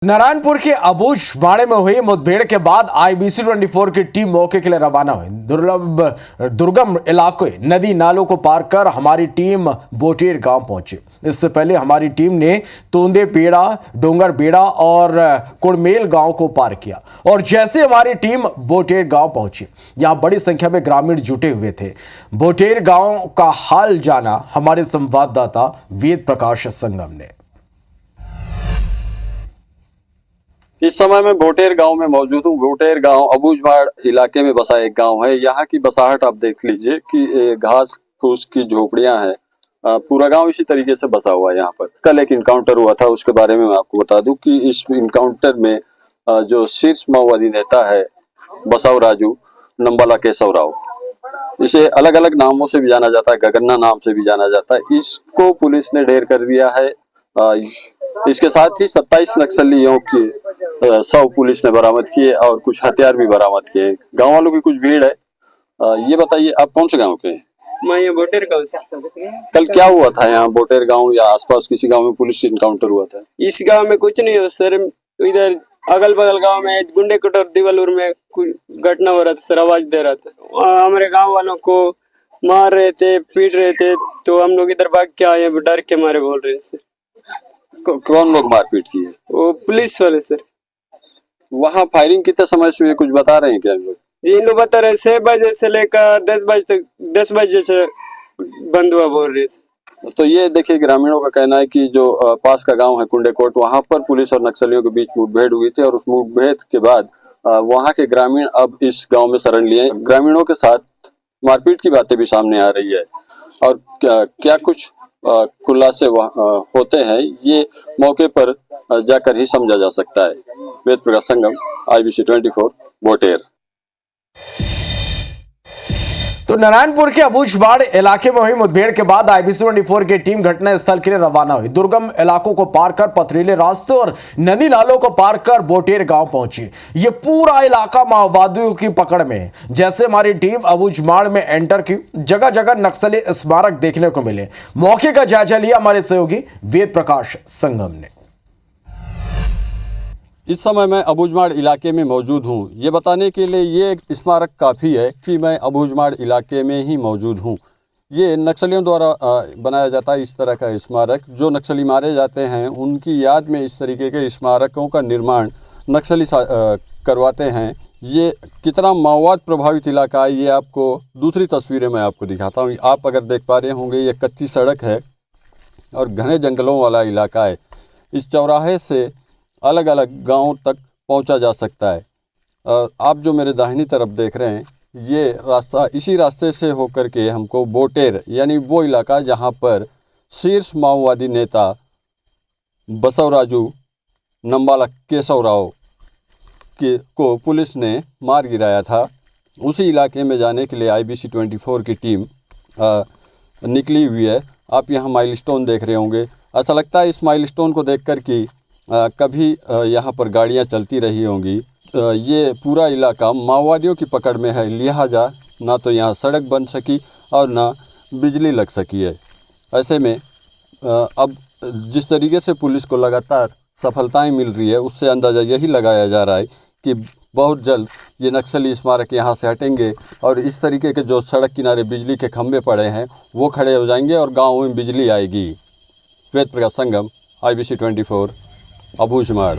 नारायणपुर के अबूझमाड़ में हुई मुठभेड़ के बाद आईबीसी 24 की टीम मौके के लिए रवाना हुई। दुर्गम इलाके नदी नालों को पार कर हमारी टीम बोटेर गांव पहुंची। इससे पहले हमारी टीम ने तोंदे बेड़ा, डोंगर बेड़ा और कुड़मेल गांव को पार किया और जैसे हमारी टीम बोटेर गांव पहुंची, यहां बड़ी संख्या में ग्रामीण जुटे हुए थे। बोटेर गांव का हाल जाना हमारे संवाददाता वेद प्रकाश संगम ने। इस समय मैं बोटेर गांव में मौजूद हूँ। बोटेर गांव अबूझमाड़ इलाके में बसा एक गांव है। यहाँ की बसाहट आप देख लीजिए कि घास फूस की झोपड़ियां हैं। पूरा गांव इसी तरीके से बसा हुआ है। यहाँ पर कल एक इनकाउंटर हुआ था, उसके बारे में मैं आपको बता दूं कि इस इनकाउंटर में जो शीर्ष माओवादी नेता है बसव राजू नंबाला केशव राव, इसे अलग अलग नामों से भी जाना जाता है, गगन्ना नाम से भी जाना जाता है, इसको पुलिस ने ढेर कर दिया है। इसके साथ ही 27 नक्सलियों की 100 पुलिस ने बरामद किए और कुछ हथियार भी बरामद किए। गांव वालों की कुछ भीड़ है। ये बताइए, आप कौन से गांव के हैं? मैं ये बोटेर गांव से। कल क्या हुआ था यहाँ बोटेर गांव या आसपास किसी गांव में पुलिस इनकाउंटर हुआ था? इस गांव में कुछ नहीं हो सर, इधर अगल बगल गांव में गुंडे कटोर दिवालूर में कुछ घटना हो रहा था सर, आवाज दे रहा था। हमारे गांव वालों को मार रहे थे, पीट रहे थे, तो हम लोग इधर भाग के आए, डर के मारे बोल रहे हैं सर। कौन लोग मारपीट किए? वो पुलिस वाले सर। वहाँ फायरिंग कितने समय से हुई, कुछ बता रहे हैं क्या लोग? जी, इन लोग बता रहे 6 बजे से लेकर 10 बजे तक, 10 बजे से बंद हुआ बोल रहे हैं। तो ये देखिए, ग्रामीणों का कहना है कि जो पास का गांव है कुंडेकोट, वहां पर पुलिस और नक्सलियों के बीच मुठभेड़ हुई थी और उस मुठभेड़ के बाद वहां के ग्रामीण अब इस गांव में शरण लिए। ग्रामीणों के साथ मारपीट की बातें भी सामने आ रही है और क्या कुछ खुलासे होते हैं, ये मौके पर जाकर ही समझा जा सकता है। वेद प्रकाश संगम, आईबीसी 24 बोटेर। तो नारायणपुर के अबूझमाड़ इलाके में हुई मुठभेड़ के बाद आईबीसी 24 की टीम घटना स्थल के लिए रवाना हुई। दुर्गम इलाकों को पार कर, पथरीले रास्ते और नदी नालों को पार कर बोटेर गांव पहुंची। ये पूरा इलाका माओवादियों की पकड़ में है। जैसे हमारी टीम अबूझमाड़ में एंटर की, जगह जगह नक्सली स्मारक देखने को मिले। मौके का जायजा लिया हमारे सहयोगी वेद प्रकाश संगम ने। इस समय मैं अबूझमाड़ इलाके में मौजूद हूं। ये बताने के लिए ये एक स्मारक काफ़ी है कि मैं अबूझमाड़ इलाके में ही मौजूद हूं। ये नक्सलियों द्वारा बनाया जाता है इस तरह का स्मारक। जो नक्सली मारे जाते हैं उनकी याद में इस तरीके के स्मारकों का निर्माण नक्सली करवाते हैं। ये कितना माओवाद प्रभावित इलाका है, ये आपको दूसरी तस्वीरें मैं आपको दिखाता हूँ। आप अगर देख पा रहे होंगे, ये कच्ची सड़क है और घने जंगलों वाला इलाका है। इस चौराहे से अलग अलग गांवों तक पहुंचा जा सकता है। आप जो मेरे दाहिनी तरफ देख रहे हैं, ये रास्ता, इसी रास्ते से होकर के हमको बोटेर, यानी वो इलाका जहां पर शीर्ष माओवादी नेता बसव राजू नंबाला केशव राव को पुलिस ने मार गिराया था, उसी इलाके में जाने के लिए आईबीसी 24 की टीम निकली हुई है। आप यहाँ माइलस्टोन देख रहे होंगे। ऐसा लगता है इस माइलस्टोन को देखकर कि कभी यहाँ पर गाड़ियाँ चलती रही होंगी। ये पूरा इलाका माओवादियों की पकड़ में है, लिहाजा ना तो यहाँ सड़क बन सकी और ना बिजली लग सकी है। ऐसे में अब जिस तरीके से पुलिस को लगातार सफलताएं मिल रही है, उससे अंदाज़ा यही लगाया जा रहा है कि बहुत जल्द ये नक्सली स्मारक यहाँ से हटेंगे और इस तरीके के जो सड़क किनारे बिजली के खंभे पड़े हैं वो खड़े हो जाएंगे और गाँव में बिजली आएगी। वेद प्रकाश संगम, आईबीसी 24 अबूझमाड़।